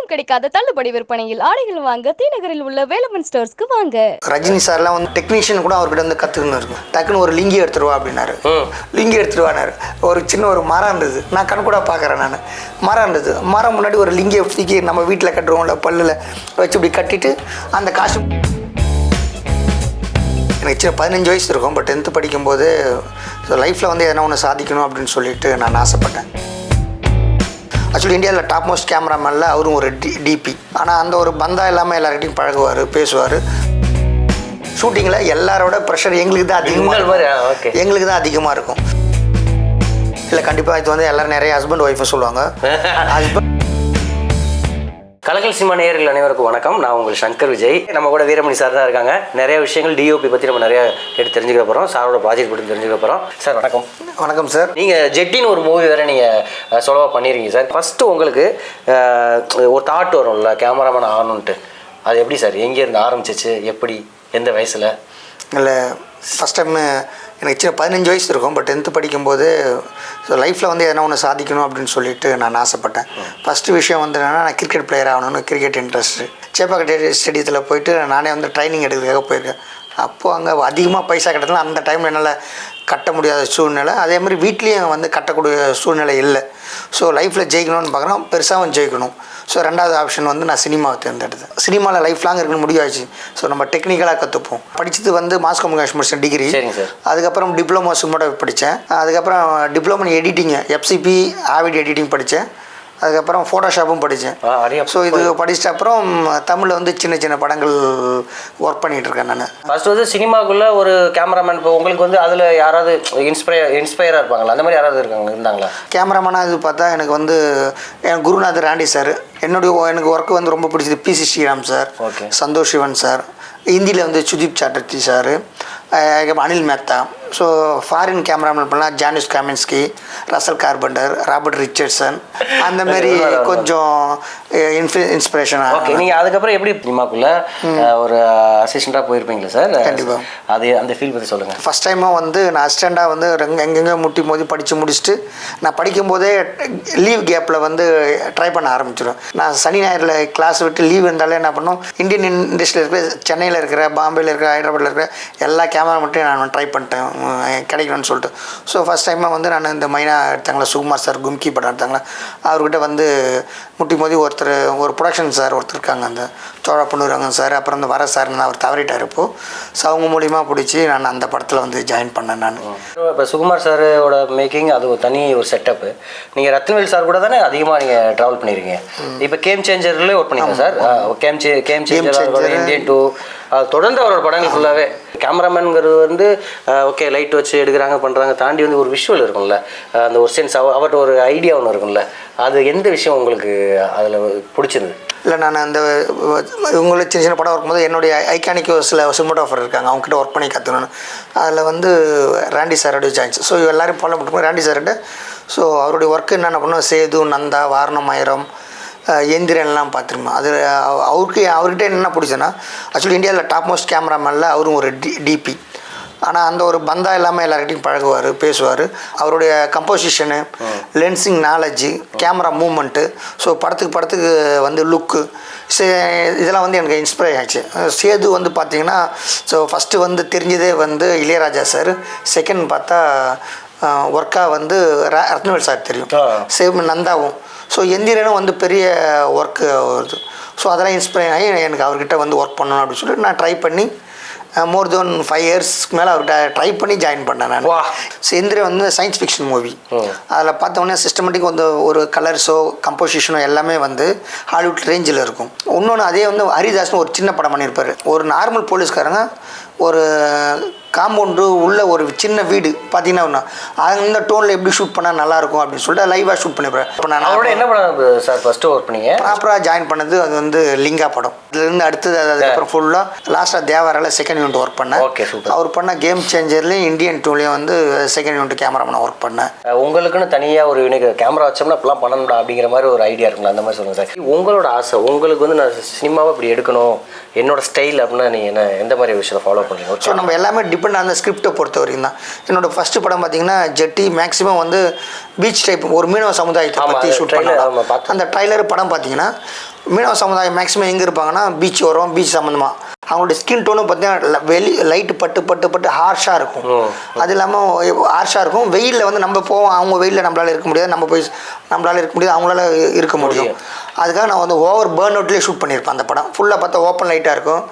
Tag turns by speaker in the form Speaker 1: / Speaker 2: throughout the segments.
Speaker 1: எங்கும் கிடைக்காத தள்ளுபடி விற்பனையில் ஆடைகள் வாங்க தீநகரில் உள்ள வேலமன் ஸ்டோர்ஸ்க்கு வாங்க.
Speaker 2: ரஜினி சார்லாம் வந்து டெக்னீஷியன் கூட அவர்கிட்ட வந்து கற்றுக்கணும் இருக்கும். டக்குன்னு ஒரு லிங்கி எடுத்துருவா அப்படின்னாரு. லிங்கி எடுத்துருவானாரு. ஒரு சின்ன ஒரு மரம் இருந்தது, நான் கண் கூட பார்க்குறேன். நான் மரம் இருந்தது, மரம் முன்னாடி ஒரு லிங்கியை தூக்கி நம்ம வீட்டில் கட்டுருவோம்ல, பல்லில் வச்சு இப்படி கட்டிட்டு அந்த காசு. எனக்கு சின்ன 15 வயசு இருக்கும். பட் 10th படிக்கும்போது லைஃப்பில் வந்து எதனா ஒன்று சாதிக்கணும் அப்படின்னு சொல்லிட்டு நான் ஆசைப்பட்டேன். ஆக்சுவலி இந்தியாவில் டாப் மோஸ்ட் கேமராமேனில் அவரும் ஒரு டிபி. ஆனால் அந்த ஒரு பந்தா இல்லாமல் எல்லார்கிட்டையும் பழகுவார், பேசுவார். ஷூட்டிங்கில் எல்லாரோட ப்ரெஷர் எங்களுக்கு தான் அதிகமாக இருக்கும். இல்லை கண்டிப்பாக இது வந்து எல்லோரும் நிறைய ஹஸ்பண்ட் ஒய்ஃபை சொல்லுவாங்க. ஹஸ்பண்ட்
Speaker 3: கலக்கல் சினிமா நேயர்கள் அனைவருக்கும் வணக்கம். நான் உங்கள் சங்கர் விஜய். நம்ம கூட வீரமணி சார் தான் இருக்காங்க. நிறைய விஷயங்கள் டிஓபி பற்றி நம்ம நிறைய எடுத்து தெரிஞ்சுக்க போகிறோம். சாரோட ப்ராஜெக்ட் பற்றி தெரிஞ்சுக்க போகிறோம். சார் வணக்கம்.
Speaker 2: வணக்கம் சார்.
Speaker 3: நீங்கள் ஜெட்டின்னு ஒரு மூவி வேறு நீங்கள் சொல்லவா பண்ணியிருக்கீங்க சார். ஃபஸ்ட்டு உங்களுக்கு ஒரு தாட் வரும்ல கேமராமேன் ஆகணுன்ட்டு, அது எப்படி சார், எங்கேருந்து ஆரம்பிச்சிச்சு, எப்படி, எந்த வயசில்?
Speaker 2: இல்லை ஃபஸ்ட் டைம் எனக்கு சின்ன 15 வயசு இருக்கும். பட் 10th படிக்கும்போது லைஃப்பில் வந்து எதனா ஒன்று சாதிக்கணும் அப்படின்னு சொல்லிட்டு நான் ஆசைப்பட்டேன். ஃபஸ்ட்டு விஷயம் வந்து என்னென்னா, நான் கிரிக்கெட் பிளேயர் ஆகணும்னு கிரிக்கெட் இன்ட்ரெஸ்ட்டு. சேப்பாக்கட்டை ஸ்டேடியத்தில் போயிட்டு நானே வந்து ட்ரைனிங் எடுக்கிறதுக்காக போயிருக்கேன். அப்போது அங்கே அதிகமாக பைசா கட்டலாம். அந்த டைமில் என்னால் கட்ட முடியாத சூழ்நிலை. அதே மாதிரி வீட்லேயும் வந்து கட்டக்கூடிய சூழ்நிலை இல்லை. ஸோ லைஃப்பில் ஜெயிக்கணும்னு பார்க்குறோம், பெருசாகவும் ஜெயிக்கணும். ஸோ ரெண்டாவது ஆப்ஷன் வந்து நான் சினிமாவை தேர்ந்தெடுத்தேன். சினிமாவில் லைஃப் லாங் இருக்குன்னு முடிவாச்சு. ஸோ நம்ம டெக்னிக்கலாக கற்றுப்போம். படித்தது வந்து மாஸ் கம்யூனிகேஷன் முடிச்சேன், டிகிரி. அதுக்கப்புறம் டிப்ளமோ சிம்மோட படித்தேன். அதுக்கப்புறம் diploma editing, FCP Avid editing படித்தேன். அதுக்கப்புறம் ஃபோட்டோஷாப்பும் படித்தேன். ஸோ இது படிச்சிட்ட அப்புறம் தமிழில் வந்து சின்ன சின்ன படங்கள் ஒர்க் பண்ணிகிட்டு இருக்கேன். நான்
Speaker 3: ஃபஸ்ட்டு வந்து சினிமாக்குள்ளே ஒரு கேமராமேன், இப்போ உங்களுக்கு வந்து அதில் யாராவது இன்ஸ்பயராக இருப்பாங்களா, அந்த மாதிரி யாராவது இருந்தாங்களா?
Speaker 2: கேமராமேனாக இது பார்த்தா எனக்கு வந்து என் குருநாதர் ராண்டி சார். எனக்கு ஒர்க்கு வந்து ரொம்ப பிடிச்சது P C Sreeram sir, Santosh Sivan sir. ஹிந்தியில் வந்து Sudeep Chatterjee sir, Anil Mehta. So foreign cameraman பண்ணலாம் Janusz Kaminski, Russell Carpenter, Robert Richardson, அந்த மாதிரி கொஞ்சம் இன்ஸ்பிரேஷனாக.
Speaker 3: ஓகே, நீங்கள் அதுக்கப்புறம் எப்படி சினிமாக்குள்ளே ஒரு அசிஸ்டண்ட்டாக போயிருப்பீங்களா சார்?
Speaker 2: கண்டிப்பாக.
Speaker 3: அது அந்த ஃபீல் பற்றி சொல்லுங்கள்.
Speaker 2: ஃபஸ்ட் டைமாக வந்து நான் அசிஸ்டண்ட்டாக வந்து எங்கெங்கே முட்டி மோதி படித்து முடிச்சுட்டு, நான் படிக்கும்போதே லீவ் கேப்பில் வந்து ட்ரை பண்ண ஆரம்பிச்சிடும். நான் சனி ஞாயிறில் கிளாஸ் விட்டு லீவ் இருந்தாலே என்ன பண்ணோம், இந்தியன் இண்டஸ்ட்ரியில் இருக்கிற, சென்னையில் இருக்கிற, பாம்பேயில் இருக்கிற, ஹைதராபாத்தில் இருக்கிற எல்லா கேமரா மட்டும் நான் ட்ரை பண்ணிட்டேன் கிடைக்கணும்னு சொல்லிட்டு. ஸோ ஃபஸ்ட் டைமாக வந்து நான் இந்த மைனா எடுத்தாங்களா, சுகுமார் சார் கும்கி படம் எடுத்தாங்களா, அவர்கிட்ட வந்து முட்டி மோதி ஒரு ப்ரொடக்ஷன் சார் ஒருத்தர் இருக்காங்க, அந்த சோழப்பண்ணூரங்க சார், அப்புறம் வந்து வர சார்னு அவர் தவறிட்டார் இப்போது. ஸோ அவங்க மூலிமா பிடிச்சி நான் அந்த படத்தில் வந்து ஜாயின் பண்ணேன். நான்
Speaker 3: இப்போ சுகுமார் சாரோட மேக்கிங் அது ஒரு தனி ஒரு செட்டப்பு. நீங்கள் ரத்னவேல் சார் கூட தானே அதிகமாக நீங்கள் ட்ராவல் பண்ணியிருக்கீங்க. இப்போ கேம் சேஞ்சர்லேயே ஒர்க் பண்ணிங்க சார். கேம் சேஞ்சர், இந்தியன் 2, தொடர்ந்து அவரோட படங்கள் ஃபுல்லாகவே கேமராமேனுங்கிறது வந்து ஓகே லைட் வச்சு எடுக்கிறாங்க பண்ணுறாங்க, தாண்டி வந்து ஒரு விஷுவல் இருக்கும்ல, அந்த ஒரு சென்ஸ், அவர்கிட்ட ஒரு ஐடியா ஒன்று இருக்கும்ல, அது எந்த விஷயம் உங்களுக்கு அதில் பிடிச்சிருது?
Speaker 2: இல்லை நான் அந்த இவங்களுக்கு சின்ன சின்ன படம் இருக்கும்போது என்னுடைய ஐகானிக் சில சினிமாட்டோகிராஃபர் இருக்காங்க, அவங்ககிட்ட ஒர்க் பண்ணி கற்றுக்கணும். அதில் வந்து ராண்டி சாரோடைய ஜாயின்ஸ். ஸோ எல்லோரும் ஃபாலோ பண்ணிட்டு ராண்டி சார்கிட்ட. ஸோ அவருடைய ஒர்க்கு என்னென்ன பண்ணுவோம், சேது, நந்தா, வாரணம், ஆயிரம், எந்திரன்லாம் பார்த்துருமா. அது அவர்கிட்ட என்ன பிடிச்சேன்னா, ஆக்சுவலி இந்தியாவில் டாப் மோஸ்ட் கேமராமேனில் அவரும் ஒரு டிபி. ஆனால் அந்த ஒரு பந்தா இல்லாமல் எல்லார்கிட்டையும் பழகுவார், பேசுவார். அவருடைய composition, lensing knowledge, camera movement, so படத்துக்கு வந்து லுக்கு, இதெல்லாம் வந்து எனக்கு இன்ஸ்பயர் ஆச்சு. சேது வந்து பார்த்திங்கன்னா, ஸோ ஃபஸ்ட்டு வந்து தெரிஞ்சதே வந்து இளையராஜா சார். செகண்ட் பார்த்தா ஒர்க்காக வந்து ரத்னவேல் சார் தெரியும், சேம் நந்தாவும். ஸோ எந்திரனும் வந்து பெரிய ஒர்க்கு வருது. ஸோ அதெல்லாம் இன்ஸ்பயர் ஆகி எனக்கு அவர்கிட்ட வந்து ஒர்க் பண்ணணும் அப்படின்னு சொல்லிட்டு நான் ட்ரை பண்ணி மோர் தென் 5 இயர்ஸ்க்கு மேலே அவர்கிட்ட ட்ரை பண்ணி ஜாயின் பண்ணேன் நான். ஸோ எந்திரன் வந்து சயின்ஸ் ஃபிக்ஷன் மூவி. அதில் பார்த்தோன்னே சிஸ்டமேட்டிக் வந்து ஒரு கலர்ஸோ கம்போசிஷனோ எல்லாமே வந்து ஹாலிவுட் ரேஞ்சில் இருக்கும். இன்னொன்று அதே வந்து ஹரிதாஸ்னு ஒரு சின்ன படம் பண்ணியிருப்பார். ஒரு நார்மல் போலீஸ்காரங்க ஒரு காம்பவுண்டு உள்ள ஒரு சின்ன வீடு பார்த்தீங்கன்னா அந்த டோனில் எப்படி ஷூட் பண்ணால் நல்லாயிருக்கும் அப்படின்னு சொல்லிட்டு லைவாக ஷூட் பண்ணியிருப்பேன். இப்போ நான்
Speaker 3: அவரோட என்ன படம் சார் ஃபஸ்ட்டு ஒர்க் பண்ணீங்க?
Speaker 2: ப்ராப்பராக ஜாயின் பண்ணது அது வந்து லிங்கா படம். இதுலேருந்து அடுத்தது அதுக்கப்புறம் ஃபுல்லாக லாஸ்ட்டாக தேவாரால செகண்ட் யூனிட் ஒர்க் பண்ணேன். அவர் பண்ண கேம் சேஞ்சர்லேயும் இந்தியன் 2லேயும் வந்து செகண்ட் யூனிட் கேமராமேன் ஒர்க் பண்ணேன்.
Speaker 3: உங்களுக்குன்னு தனியாக ஒரு யூனிக் கேமரா வச்சோம்னா இப்பெல்லாம் பண்ணணும்டா அப்படிங்கிற மாதிரி ஒரு ஐடியா இருக்குங்களா? அந்த மாதிரி சொல்லுங்கள் சார். உங்களோட ஆசை, உங்களுக்கு வந்து நான் சினிமாவை இப்படி எடுக்கணும், என்னோட ஸ்டைல் அப்படின்னா நீங்கள் என்ன எந்த மாதிரி விஷயத்தை ஃபாலோ ப்ரிஃபர் பண்ணுறீங்க.
Speaker 2: ஸோ நம்ம எல்லாமே டிபெண்ட் அந்த ஸ்கிரிப்டை பொறுத்த வரைக்கும் தான். என்னோடய ஃபஸ்ட்டு படம் பார்த்தீங்கன்னா ஜெட்டி, மேக்ஸிமம் வந்து பீச் டைப் ஒரு மீனவ சமுதாயத்தை பற்றி ஷூட் பண்ணலாம். அந்த ட்ரைலர் படம் பார்த்தீங்கன்னா மீனவ சமுதாயம் மேக்ஸிமம் எங்கே இருப்பாங்கன்னா பீச் வரும், பீச் சம்மந்தமாக. அவங்களுடைய ஸ்கின் டோனும் பார்த்தீங்கன்னா லைட்டு பட்டு ஹார்ஷாக இருக்கும். அது இல்லாமல் ஹார்ஷாக இருக்கும். வெயிலில் வந்து நம்ம போவோம், அவங்க வெயிலில் நம்மளால் இருக்க முடியாது, நம்ம போய் நம்மளால் இருக்க முடியாது, அவங்களால இருக்க முடியும். அதுக்காக நான் வந்து ஓவர் பேர்ன் அவுட்லேயே ஷூட் பண்ணியிருப்பேன். அந்த படம் ஃபுல்லாக பார்த்தா ஓப்பன் லைட்டாக இருக்கும்,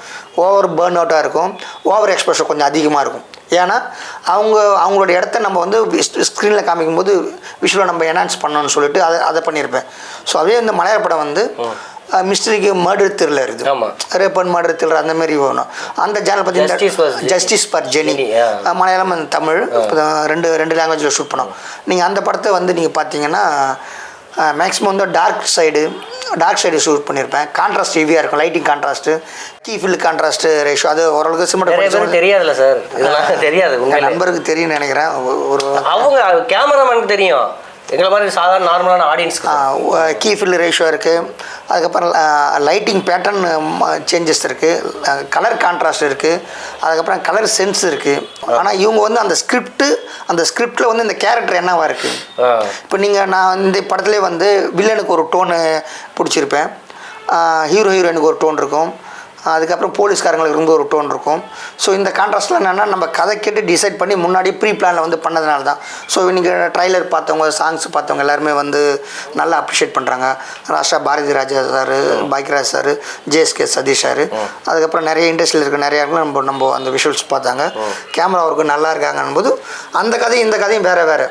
Speaker 2: ஓவர் பேர்ன் அவுட்டாக இருக்கும், ஓவர் எக்ஸ்ப்ரெஷன் கொஞ்சம் அதிகமாக இருக்கும். ஏன்னா அவங்களோட இடத்த நம்ம வந்து ஸ்க்ரீனில் காமிக்கும்போது விஷுவலாக நம்ம என்ஹான்ஸ் பண்ணணும்னு சொல்லிட்டு அதை பண்ணியிருப்பேன். ஸோ அதே இந்த மலையாள படம் வந்து மிஸ்டரிக்கு மர்டர் த்ரில்லர் இருக்குது, ரேப் அண்ட் மர்டர் த்ரில்லர் அந்த மாதிரி வேணும். அந்த சேனல் பார்த்தீங்கன்னா justice for Jenny, Malayalam and Tamil ரெண்டு லாங்குவேஜில் ஷூட் பண்ணோம். நீங்கள் அந்த படத்தை வந்து நீங்கள் பார்த்தீங்கன்னா மேக்ஸிமம் வந்து டார்க் சைடு ஷூட் பண்ணியிருப்பேன். கான்ட்ராஸ்ட் ஹெவியாக இருக்கும், லைட்டிங் கான்ட்ராஸ்ட்டு, கீஃபில் கான்ட்ராஸ்ட் ரேஷியோ, அது ஓரளவுக்கு சிமெண்ட்
Speaker 3: தெரியாதுல்ல சார், இதெல்லாம் தெரியாது. உங்கள்
Speaker 2: நம்பருக்கு தெரியும்னு நினைக்கிறேன். ஒரு
Speaker 3: அவங்க கேமராமேனுக்கு தெரியும், எங்களை மாதிரி சாதாரண நார்மலான ஆடியன்ஸ்க்கு.
Speaker 2: கீஃபில் ரேஷியோ இருக்குது, அதுக்கப்புறம் லைட்டிங் பேட்டர்ன் சேஞ்சஸ் இருக்குது, கலர் கான்ட்ராஸ்ட் இருக்குது, அதுக்கப்புறம் கலர் சென்ஸ் இருக்குது. ஆனால் இவங்க வந்து அந்த ஸ்கிரிப்டில் வந்து இந்த கேரக்டர் என்னவா இருக்குது. இப்போ நான் இந்த படத்துலேயே வந்து வில்லனுக்கு ஒரு டோனு பிடிச்சிருப்பேன், ஹீரோயினுக்கு ஒரு டோன் இருக்கும், அதுக்கப்புறம் போலீஸ்காரங்களுக்கு ரொம்ப ஒரு டோன் இருக்கும். ஸோ இந்த கான்ட்ராஸ்ட்லாம் என்னென்னா நம்ம கதை கேட்டு டிசைட் பண்ணி முன்னாடி ப்ரீ பிளானில் வந்து பண்ணதுனால தான். ஸோ இன்றைக்கி ட்ரைலர் பார்த்தவங்க, சாங்ஸ் பார்த்தவங்க எல்லாருமே வந்து நல்லா அப்ரிஷியேட் பண்ணுறாங்க. ராஷ்ட்ரா Bharathi Raja sir, Bhagyaraj sir, JSK Sathish sir, அதுக்கப்புறம் நிறைய இண்டஸ்ட்ரியில் இருக்க நிறைய நம்ம அந்த விஷுவல்ஸ் பார்த்தாங்க. கேமரா ஒர்க்கு நல்லா இருக்காங்கன்னு போது அந்த கதையும் இந்த கதையும் வேறு.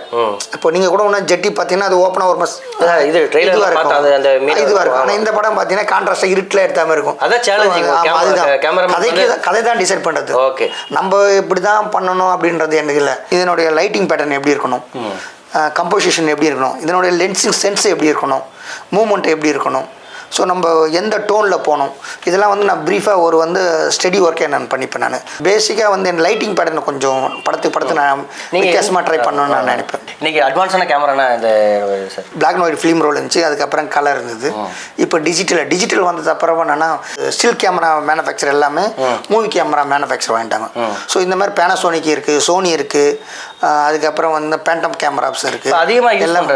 Speaker 2: இப்போ நீங்கள் கூட ஒன்று ஜெட்டி பார்த்தீங்கன்னா அது ஓப்பனாக ஒரு இதுவாக இருக்கும். ஆனால் இந்த படம் பார்த்தீங்கன்னா கான்ட்ராஸ்டாக இருட்டில் எடுத்த மாதிரி இருக்கும்.
Speaker 3: அதான் சேலஞ்சிங்.
Speaker 2: கதை தான் டிசைட் பண்ணுறது. ஓகே, நம்ம இப்படி தான் பண்ணணும் அப்படின்றது எனக்கு இல்லை. இதனுடைய லைட்டிங் பேட்டர்ன் எப்படி இருக்கணும், கம்போசிஷன் எப்படி இருக்கணும், இதனுடைய லென்சிங் சென்ஸ் எப்படி இருக்கணும், மூமெண்ட் எப்படி இருக்கணும், ஸோ நம்ம எந்த டோனில் போகணும், இதெல்லாம் வந்து நான் ப்ரீஃபாக ஒரு வந்து ஸ்டடி ஒர்க்கே நான் பண்ணிப்பேன். நான் பேசிக்காக வந்து என் லைட்டிங் பேட்டர்னை கொஞ்சம் படத்துக்கு நான் வித்தியாசமாக ட்ரை பண்ணணும்னு நான் நினைப்பேன்.
Speaker 3: இன்றைக்கி அட்வான்ஸான கேமரானா இந்த sir
Speaker 2: black and white film roll இருந்துச்சு, அதுக்கப்புறம் கலர் இருந்தது. இப்போ டிஜிட்டல் வந்தது அப்புறம் என்னன்னா ஸ்டில் கேமரா மேனுஃபேக்சர் எல்லாமே மூவி கேமரா மேனுஃபேக்சர் வாங்கிட்டாங்க. ஸோ இந்த மாதிரி பேனாசோனிக் இருக்குது, சோனி இருக்குது, அதுக்கப்புறம் வந்து பேண்டம் கேமராஸ் இருக்குது.
Speaker 3: அதிகமாக எல்லாம்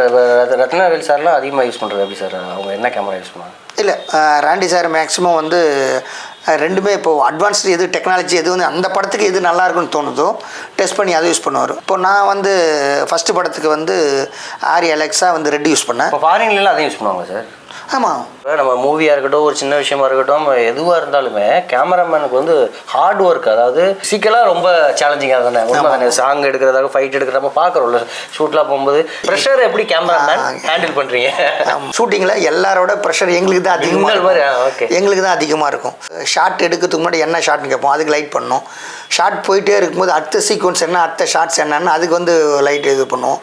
Speaker 3: ரத்னவேல் சார்லாம் அதிகமாக யூஸ் பண்ணுறது எப்படி சார்? அவங்க என்ன கேமரா யூஸ் பண்ணுவாங்க?
Speaker 2: இல்லை, ராண்டி சார் மேக்ஸிமம் வந்து ரெண்டுமே இப்போது அட்வான்ஸ்டு எது டெக்னாலஜி எது வந்து அந்த படத்துக்கு எது நல்லா இருக்குன்னு தோணுதோ டெஸ்ட் பண்ணி அதை யூஸ் பண்ணுவார். இப்போ நான் வந்து ஃபஸ்ட்டு படத்துக்கு வந்து ஆரி அலெக்ஸா வந்து ரெட் யூஸ் பண்ணேன்.
Speaker 3: இப்போ ஃபாரின்லாம் அதையும் யூஸ் பண்ணுவாங்க சார்?
Speaker 2: ஆமாம்,
Speaker 3: நம்ம மூவியாக இருக்கட்டும், ஒரு சின்ன விஷயமா இருக்கட்டும், எதுவாக இருந்தாலுமே கேமராமேனுக்கு வந்து ஹார்ட் ஒர்க், அதாவது ஃபிசிக்கலாக ரொம்ப சேலஞ்சிங்காக தானே. உண்மை சாங் எடுக்கிறதாக, ஃபைட் எடுக்கிறப்ப பார்க்குறோம்ல, ஷூட்லாம் போகும்போது ப்ரெஷர் எப்படி கேமராமேன் ஹேண்டில் பண்ணுறீங்க?
Speaker 2: ஷூட்டிங்கில் எல்லாரோட ப்ரெஷர் எங்களுக்கு தான் அதிகமாக இருக்கும். ஷார்ட் எடுக்கிறதுக்கு முன்னாடி என்ன ஷார்ட்னு கேட்போம், அதுக்கு லைட் பண்ணணும். ஷார்ட் போயிட்டே இருக்கும்போது அடுத்த சீக்வன்ஸ் என்ன, அடுத்த ஷார்ட்ஸ் என்னன்னு அதுக்கு வந்து லைட் இது பண்ணுவோம்.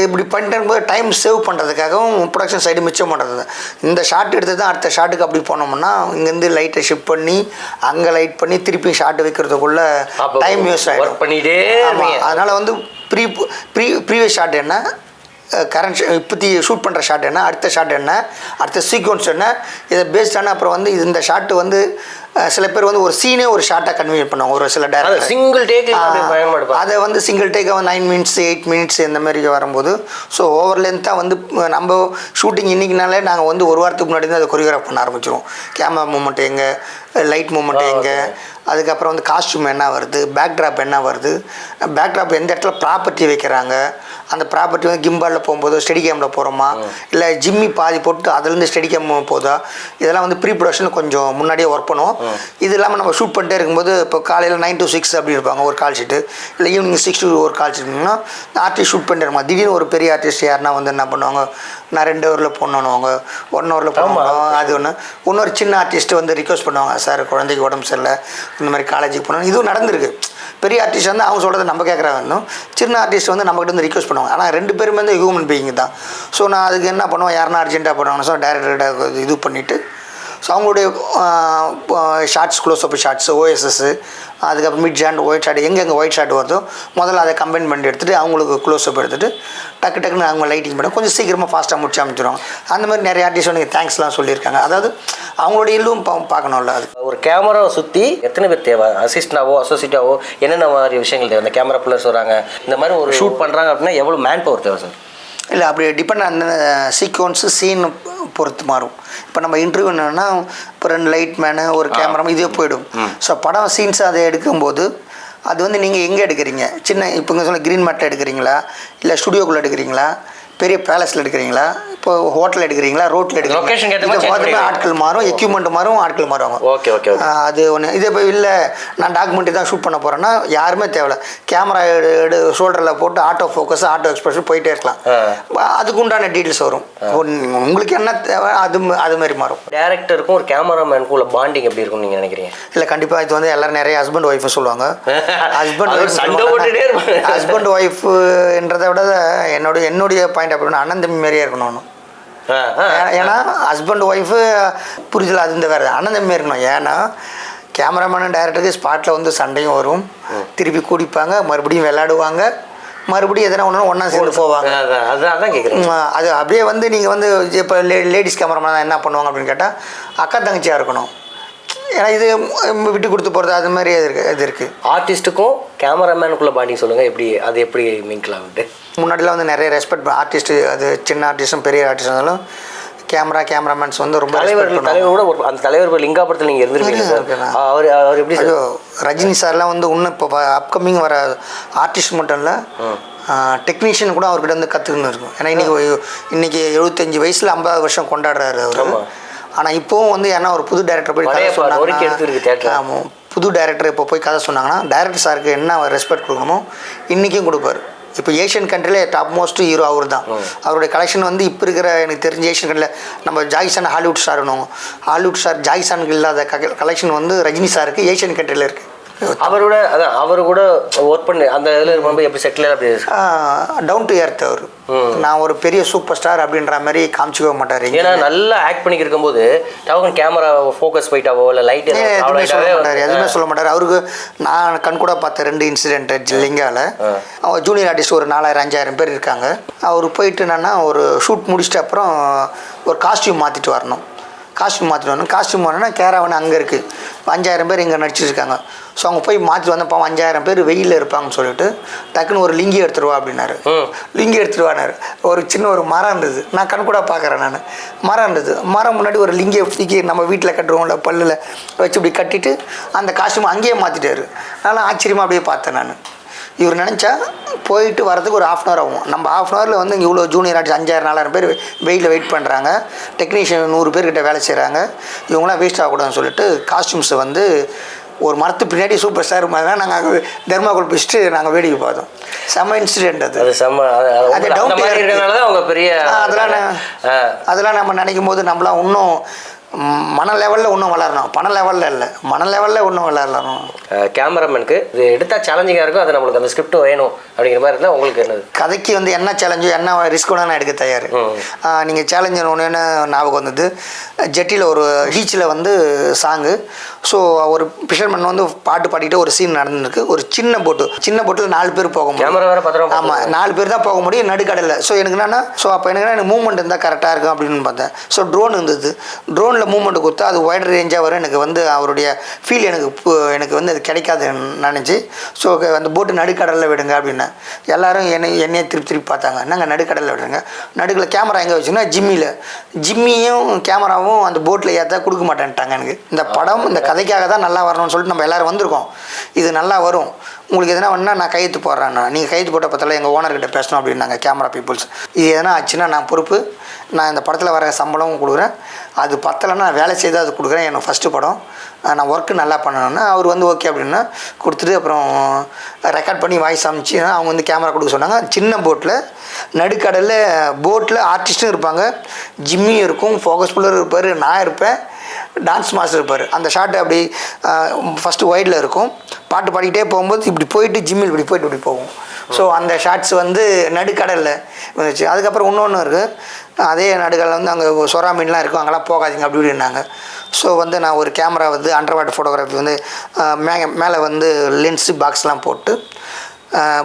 Speaker 2: இப்படி பண்ணிட்டு இருக்கும்போது டைம் சேவ் பண்ணுறதுக்காகவும் ப்ரொடக்ஷன் சைடு மிச்சம் பண்ணுறது. இந்த ஷார்ட் எடுத்து தான் அடுத்த ஷாட்டுக்கு அப்படி போனோம்னா இங்கேருந்து லைட்டை ஷிஃப்ட் பண்ணி அங்கே லைட் பண்ணி திருப்பி ஷார்ட் வைக்கிறதுக்குள்ளே டைம் வேஸ்ட் ஆகிடும் பண்ணிகிட்டே. அதனால் வந்து ப்ரீவியஸ் ஷார்ட் என்ன, கரண்ட் இப்போத்தி ஷூட் பண்ணுற ஷாட் என்ன, அடுத்த ஷாட் என்ன, அடுத்த சீக்வன்ஸ் என்ன, இதை பேஸ்டான அப்புறம் வந்து இந்த ஷாட்டு வந்து சில பேர் வந்து ஒரு சீனே ஒரு ஷார்ட்டாக கன்வீனியன்ட் பண்ணுவாங்க. ஒரு சில டேரக்டர்
Speaker 3: சிங்கிள் டேக்
Speaker 2: அதை வந்து சிங்கிள் டேக்காக 9 மினிட்ஸ் 8 மினிட்ஸ் இந்த மாதிரி வரும்போது ஸோ ஓவர் லென்த்தாக வந்து நம்ம ஷூட்டிங் இன்றைக்கினாலே நாங்கள் வந்து ஒரு வாரத்துக்கு முன்னாடி தான் அதை கொரியோகிராஃப் பண்ண ஆரம்பிச்சிடுவோம். கேமரா மூமெண்ட் எங்கே, லைட் மூமெண்ட் எங்கே, அதுக்கப்புறம் வந்து காஸ்டியூம் என்ன வருது, பேக்ட்ராப் என்ன வருது, பேக்ட்ராப் எந்த இடத்துல ப்ராப்பர்ட்டி வைக்கிறாங்க, அந்த ப்ராப்பர்ட்டி வந்து கிம்பாலில் போகும்போது ஸ்டெடி கேமில் போகிறோமா, இல்லை ஜிம்மி பாதி போட்டு அதுலேருந்து ஸ்டெடி கேம் போதா, இதெல்லாம் வந்து ப்ரீ ப்ரொடக்ஷன் கொஞ்சம் முன்னாடியே ஒர்க் பண்ணுவோம். இது இல்லாமல் நம்ம ஷூட் பண்ணிட்டே இருக்கும்போது இப்போ காலையில் 9 to 6 அப்படி இருப்பாங்க ஒரு கால் ஷீட்டு, இல்லை ஈவினிங் 6 to ஒரு கால் ஷீட்னா ஆர்டிஸ்ட் ஷூட் பண்ணிட்டு இருப்பாங்க. திடீர்னு ஒரு பெரிய ஆர்டிஸ்ட் யாருன்னா வந்து என்ன பண்ணுவாங்க, நான் 2 ஹவரில் போடணுவாங்க, 1 ஹவரில் போடணும். அது ஒன்று. இன்னொரு சின்ன ஆர்டிஸ்ட் வந்து ரிக்வஸ்ட் பண்ணுவாங்க, சார் குழந்தைக்கு உடம்பு சரியில்லை, இந்த மாதிரி காலேஜுக்கு போகணும். இதுவும் நடந்திருக்கு. பெரிய ஆர்டிஸ்ட் வந்து அவங்க சொல்கிறத நம்ம கேட்குறாங்க, சின்ன ஆர்டிஸ்ட் வந்து நம்மகிட்ட வந்து ரிக்வஸ்ட் பண்ணுவாங்க. ஆனால் 2 பேருமே வந்து ஹியூமன் பீயிங் தான். ஸோ நான் அதுக்கு என்ன பண்ணுவேன், யாருன்னா அர்ஜென்ட்டாக பண்ணுவாங்க, ஸோ டேரக்டர்கிட்ட இது பண்ணிவிட்டு ஸோ அவங்களுடைய ஷார்ட்ஸ் க்ளோஸ்அப் ஷார்ட்ஸு ஓஎஸ்எஸ்ஸு அதுக்கப்புறம் மிட் ஷாட் ஒயிட் ஷாட் எங்கெங்கே ஒயிட் ஷாட் வருதோ முதல்ல அதை கம்பைன் பண்ணி எடுத்துகிட்டு அவங்களுக்கு க்ளோஸ்அப் எடுத்துகிட்டு டக்குன்னு அவங்க லைட்டிங் பண்ணி கொஞ்சம் சீக்கிரமாக ஃபாஸ்ட்டாக முடிச்சு அமைச்சிடுவாங்க. அந்த மாதிரி நிறைய ஆர்டிஸ்ட் நீங்கள் தேங்க்ஸ்லாம் சொல்லியிருக்காங்க. அதாவது அவங்களோட இல்லும் பார்க்கணும்ல. அது
Speaker 3: ஒரு கேமராவை சுற்றி எத்தனை பேர் தேவை? அசிஸ்டண்டாவோ அசோசியேட்டாவோ என்னென்ன மாதிரி விஷயங்கள் தேவை? அந்த கேமரா பில்லர்ஸ் வராங்க, இந்த மாதிரி ஒரு ஷூட் பண்ணுறாங்க அப்படின்னா எவ்வளோ மேன் பவர் தேவை சார்?
Speaker 2: இல்லை, அப்படி டிபெண்ட் அந்த சீக்வன்ஸு சீன் பொறுத்து மாறும். இப்போ நம்ம இன்டர்வியூ என்னென்னா இப்போ 2 லைட் மேனு ஒரு கேமரா இதே போயிடும். ஸோ படம் சீன்ஸ் அதை எடுக்கும்போது அது வந்து நீங்கள் எங்கே எடுக்கிறீங்க? சின்ன இப்போ இங்கே சொன்ன க்ரீன் மேட்டில் எடுக்கிறீங்களா, இல்லை ஸ்டுடியோக்குள்ளே எடுக்கிறீங்களா, பெரிய பேலஸில் எடுக்கிறீங்களா, இப்போ ஹோட்டல் எடுக்கிறீங்களா, ரோட்டில் எடுக்கிறீங்களா, ஆட்கள் மாறும், எக்யூப்மெண்ட் மாறும், ஆட்கள் மாறுவாங்க.
Speaker 3: ஓகே ஓகே
Speaker 2: அது ஒன்று. இதே இப்போ இல்லை நான் டாக்குமெண்ட்ரி தான் ஷூட் பண்ண போகிறேன்னா யாருமே தேவையில்ல, கேமரா ஷோல்டரில் போட்டு ஆட்டோ ஃபோக்கஸ் ஆட்டோ எக்ஸ்பிரஷன் போயிட்டே இருக்கலாம். அதுக்கு உண்டான டீட்டெயில்ஸ் வரும். உங்களுக்கு என்ன தேவை அது மாதிரி மாறும்.
Speaker 3: டேரக்டருக்கும் ஒரு கேமராமேனுக்கும் உள்ள பாண்டிங் எப்படி இருக்கும்னு நீங்கள் நினைக்கிறீங்க?
Speaker 2: இல்லை, கண்டிப்பாக இது வந்து எல்லோரும் நிறைய ஹஸ்பண்ட் ஒய்ஃபு சொல்லுவாங்க. ஹஸ்பண்ட் ஒய்ஃபுன்றதை விட என்னுடைய பாயிண்ட் அப்படின்னா அண்ணன் தம்பி மாதிரியே இருக்கணும். ஏன்னா ஹஸ்பண்ட் ஒய்ஃபு புரிதல் அது இந்த வேறு அண்ணன் தம்பி இருக்கணும். ஏன்னா கேமராமேனு டைரக்டருக்கு ஸ்பாட்டில் வந்து சண்டையும் வரும், திருப்பி கூடிப்பாங்க, மறுபடியும் விளையாடுவாங்க, மறுபடியும் எதனா ஒன்று ஒன்றா சேர்ந்து போவாங்க.
Speaker 3: அதான் கேட்குறேன்.
Speaker 2: அது அப்படியே வந்து நீங்கள் வந்து இப்போ லேடிஸ் கேமராமேன் என்ன பண்ணுவாங்க அப்படின்னு கேட்டால் அக்கா தங்கச்சியாக இருக்கணும். ஏன்னா இது விட்டு கொடுத்து போகிறது அது மாதிரி இது இருக்குது.
Speaker 3: ஆர்டிஸ்ட்டுக்கும் கேமராமேனுக்குள்ளே பாண்டிங் சொல்லுங்கள், எப்படி மிங்கில் ஆகுது?
Speaker 2: முன்னாடிலாம் வந்து நிறைய ரெஸ்பெக்ட் ஆர்டிஸ்ட்டு, அது சின்ன ஆர்டிஸ்ட்டும் பெரிய ஆர்டிஸ்ட் இருந்தாலும் கேமராமேன்ஸ் வந்து ரொம்ப
Speaker 3: தலைவரோட அந்த தலைவர் லிங்காபுரத்தில் நீங்கள் இருந்துருக்கீங்க. அவர் எப்படி
Speaker 2: ரஜினி சார்லாம் வந்து இன்னும் இப்போ அப்கமிங் வர ஆர்டிஸ்ட் மட்டும் இல்லை டெக்னீஷியன் கூட அவர்கிட்ட வந்து கற்றுக்கணும் இருக்கும். ஏன்னா இன்றைக்கி 75 வயசில் 50 வருஷம் கொண்டாடுறாரு அவர். ஆனால் இப்போவும் வந்து ஏன்னா ஒரு புது டைரக்டர் போய் கதை சொன்னாங்க. ஆமாம், புது டைரக்டர் இப்போ போய் கதை சொன்னாங்கன்னா டைரக்டர் சாருக்கு என்ன ரெஸ்பெக்ட் கொடுக்கணுமோ இன்றைக்கும் கொடுப்பார். இப்போ ஏஷியன் கண்ட்ரிலே டாப் மோஸ்ட் ஹீரோ அவர் தான். அவருடைய கலெக்ஷன் வந்து இப்போ இருக்கிற எனக்கு தெரிஞ்ச ஏஷியன் கண்ட்ரியில் நம்ம ஜாய்சான் ஹாலிவுட் ஸ்டார்னுவோம், ஹாலிவுட் ஸ்டார் ஜாய்சானுக்கு இல்லாத கலெக்ஷன் வந்து ரஜினி சாருக்கு ஏஷியன் கண்ட்ரியில் இருக்குது.
Speaker 3: அவரு கூட ஒர்க் பண்ணி அந்த இதில் இருக்கும்போது எப்படி செட்டில் அப்படி
Speaker 2: டவுன் டு எர்த் அவர். நான் ஒரு பெரிய சூப்பர் ஸ்டார் அப்படின்ற மாதிரி காமிச்சிக்க மாட்டார்.
Speaker 3: ஏன்னா நல்லா ஆக்ட் பண்ணி இருக்கும்போது டவுன் கேமரா ஃபோக்கஸ் போயிட்டாவோ இல்லை லைட்
Speaker 2: எதுவுமே சொல்ல மாட்டார். அவருக்கு நான் கண் கூட பார்த்த 2 இன்சிடென்ட் லிங்காவில். அவர் ஜூனியர் ஆர்டிஸ்ட் ஒரு 4000-5000 பேர் இருக்காங்க. அவர் போயிட்டு என்னன்னா ஒரு ஷூட் முடிச்சிட்ட அப்புறம் ஒரு காஸ்டியூம் மாற்றிட்டு வரணும். காஸ்டியூம் வரணும்னா கேரவன் அங்கே இருக்குது, 5000 பேர் இங்கே நடிச்சிருக்காங்க. ஸோ அவங்க போய் மாற்றி வந்தப்போ 5000 பேர் வெயிலில் இருப்பாங்கன்னு சொல்லிட்டு டக்குன்னு ஒரு லிங்கி எடுத்துருவா அப்படின்னாரு. லிங்கி எடுத்துருவானாரு. ஒரு சின்ன ஒரு மரம் இருந்தது, நான் கண் கூட பார்க்குறேன். நான் மரம் இருந்தது, மரம் முன்னாடி ஒரு லிங்கியை தூக்கி நம்ம வீட்டில் கட்டுருவோம்ல பல்லில் வச்சு இப்படி கட்டிட்டு அந்த காஸ்டியூம் அங்கேயே மாற்றிட்டாரு. அதனால் ஆச்சரியமாக அப்படியே பார்த்தேன் நான். இவர் நினச்சா போயிட்டு வரதுக்கு ஒரு 1/2 hour ஆகும். நம்ம 1/2 hourல வந்து இங்கே இவ்வளோ ஜூனியர் ஆர்டிஸ்ட் 5000-4000 பேர் வெயிலில் வெயிட் பண்ணுறாங்க, டெக்னீஷியன் 100 பேர்கிட்ட வேலை செய்கிறாங்க, இவங்களாம் வேஸ்ட் ஆகக்கூடாதுன்னு சொல்லிட்டு காஸ்டியூம்ஸை வந்து ஒரு மரத்து பின்னாடி சூப்பர் ஸ்டார் மாதிரி நாங்கள் அங்கே தர்மாக்கோல் பிடிச்சிட்டு நாங்கள் வேடிக்கை பார்த்தோம். செம்ம இன்சிடென்ட் அது. அது அதெல்லாம் நம்ம நினைக்கும் போது நம்மளாம் இன்னும் மன லெவலில் இன்னும் வளரணும், பண லெவலில் இல்லை, மன லெவலில் இன்னும் வளரணும்.
Speaker 3: கேமராமேனுக்கு இது எடுத்தால் சேலஞ்சிங்காக இருக்கும், அது நம்மளுக்கு அந்த ஸ்கிரிப்ட் வேணும் அப்படிங்கிற மாதிரி இருந்தால் உங்களுக்கு என்னது?
Speaker 2: கதைக்கு வந்து என்ன சேலஞ்சோ என்ன ரிஸ்க் வேணால் நான் எடுக்க தயார். நீங்கள் சேலஞ்சு ஒன்று ஞாபகம் வந்தது, ஜெட்டியில் ஒரு பீச்சில் வந்து சாங்கு. ஸோ ஒரு ஃபிஷர்மேன் வந்து பாட்டு பாடிக்கிட்டு ஒரு சீன் நடந்துருக்கு. ஒரு சின்ன போட்டில் 4 பேர் போக முடியும். ஆமாம், 4 பேர் தான் போக முடியும் நடுக்கடலில். ஸோ எனக்கு என்னென்னா எனக்கு மூவ்மெண்ட் இருந்தால் கரெக்டாக இருக்கும் அப்படின்னு பார்த்தேன். ஸோ ட்ரோன் இருந்தது, ட்ரோனில் மூவ்மெண்ட் கொடுத்தா அது வைடர் ரேஞ்சாக வரும். எனக்கு வந்து அவருடைய ஃபீல் எனக்கு வந்து அது கிடைக்காதுன்னு நினச்சி ஸோ அந்த போட்டு நடுக்கடலில் விடுங்க அப்படின்னா எல்லோரும் என்னையே திருப்பி பார்த்தாங்க. என்னங்க நடுக்கடலில் விடுறேங்க? நடுக்கில் கேமரா எங்கே வச்சுன்னா ஜிம்மியும் கேமராவும் அந்த போட்டில் ஏற்றா கொடுக்க மாட்டேன்ட்டாங்க. எனக்கு இந்த படம் இந்த கதைக்காக தான் நல்லா வரணும்னு சொல்லிட்டு நம்ம எல்லோரும் வந்திருக்கோம், இது நல்லா வரும், உங்களுக்கு எதனா வேணுன்னா நான் கையெழுத்து போடுறேன்னா நீங்கள் கையெழுத்து போட்ட பற்றில எங்கள் ஓனர்கிட்ட பேசணும் அப்படின்னாங்க கேமரா பீப்புள்ஸ். இது எதனா ஆச்சுன்னா நான் பொறுப்பு, நான் இந்த படத்தில் வர சம்பளமும் கொடுக்குறேன், அது பத்தலைன்னா நான் வேலை செய்து அது கொடுக்குறேன், என்னோடய ஃபஸ்ட்டு படம், நான் ஒர்க்கு நல்லா பண்ணணுன்னா அவர் வந்து ஓகே அப்படின்னா கொடுத்துட்டு அப்புறம் ரெக்கார்ட் பண்ணி வாய்ஸ் அமைச்சு அவங்க வந்து கேமரா கொடுக்க சொன்னாங்க. சின்ன போட்டில் நடுக்கடலில் போட்டில் ஆர்டிஸ்ட்டும் இருப்பாங்க, ஜிம்மியும் இருக்கும், ஃபோக்கஸ் புல்லரும் இருப்பார், நான் இருப்பேன், டான்ஸ் மாஸ்டர் இருப்பார். அந்த ஷாட்டு அப்படி ஃபஸ்ட்டு ஒய்டில் இருக்கும், பாட்டு பாடிக்கிட்டே போகும்போது இப்படி போயிட்டு ஜிம்மில் இப்படி போயிட்டு இப்படி போகும். ஸோ அந்த ஷாட்ஸ் வந்து நடுக்கடலில் வந்துச்சு. அதுக்கப்புறம் இன்னொன்று இருக்குது, அதே நடுக்கடலில் வந்து அங்கே சொரா மீன்லாம் இருக்கும், அங்கெல்லாம் போகாதீங்க அப்படி இப்படின்னாங்க. ஸோ வந்து நான் ஒரு கேமரா வந்து அண்டர் வாட்டர் ஃபோட்டோகிராஃபி வந்து மேலே வந்து லென்ஸு பாக்ஸ்லாம் போட்டு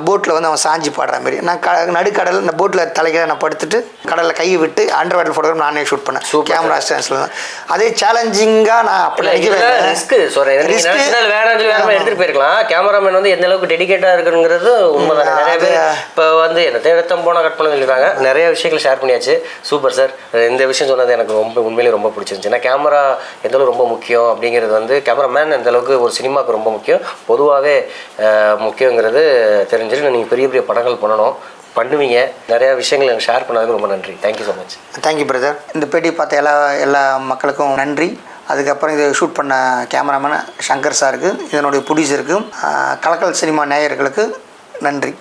Speaker 2: போட்டில் வந்து அவன் சாஞ்சி பாடுற மாதிரி நான் நடுக்கடல் இந்த போட்டில் தலைக்கீழ நான் படுத்துட்டு கடலில் கையை விட்டு அண்டர் வாட்டர் ஃபோட்டோகிராஃப் நானே ஷூட் பண்ணேன் கேமரா ஸ்டாண்ட்ஸில் தான். அதே சேலஞ்சிங்காக நான் அப்படி
Speaker 3: எடுத்துகிட்டு போயிருக்கலாம். கேமராமேன் வந்து எந்த அளவுக்கு டெடிகேட்டாக இருக்குங்கிறது உண்மைதான். நிறைய பேர் இப்போ வந்து என்ன எடுத்தம் போனால் கட் பண்ண சொல்லியிருக்காங்க, நிறைய விஷயங்கள் ஷேர் பண்ணியாச்சு. சூப்பர் சார், இந்த விஷயம் சொன்னது எனக்கு ரொம்ப உண்மையிலேயே ரொம்ப பிடிச்சிருந்துச்சு. ஏன்னா கேமரா எந்த அளவுக்கு ரொம்ப முக்கியம் அப்படிங்கிறது வந்து கேமராமேன் எந்த அளவுக்கு ஒரு சினிமாவுக்கு ரொம்ப முக்கியம், பொதுவாகவே முக்கியங்கிறது தெரிஞ்சுட்டு நீங்கள் பெரிய பெரிய படங்கள் பண்ணுவீங்க. நிறையா விஷயங்கள் எனக்கு ஷேர் பண்ணதுக்கு ரொம்ப நன்றி. Thank you so much.
Speaker 2: Thank you brother. இந்த பேட்டி பார்த்த எல்லா மக்களுக்கும் நன்றி. அதுக்கப்புறம் இதை ஷூட் பண்ண கேமராமேன் சங்கர் சாருக்கு, இதனுடைய ப்ரொடியூசருக்கும், கலக்கல் சினிமா நேயர்களுக்கு நன்றி.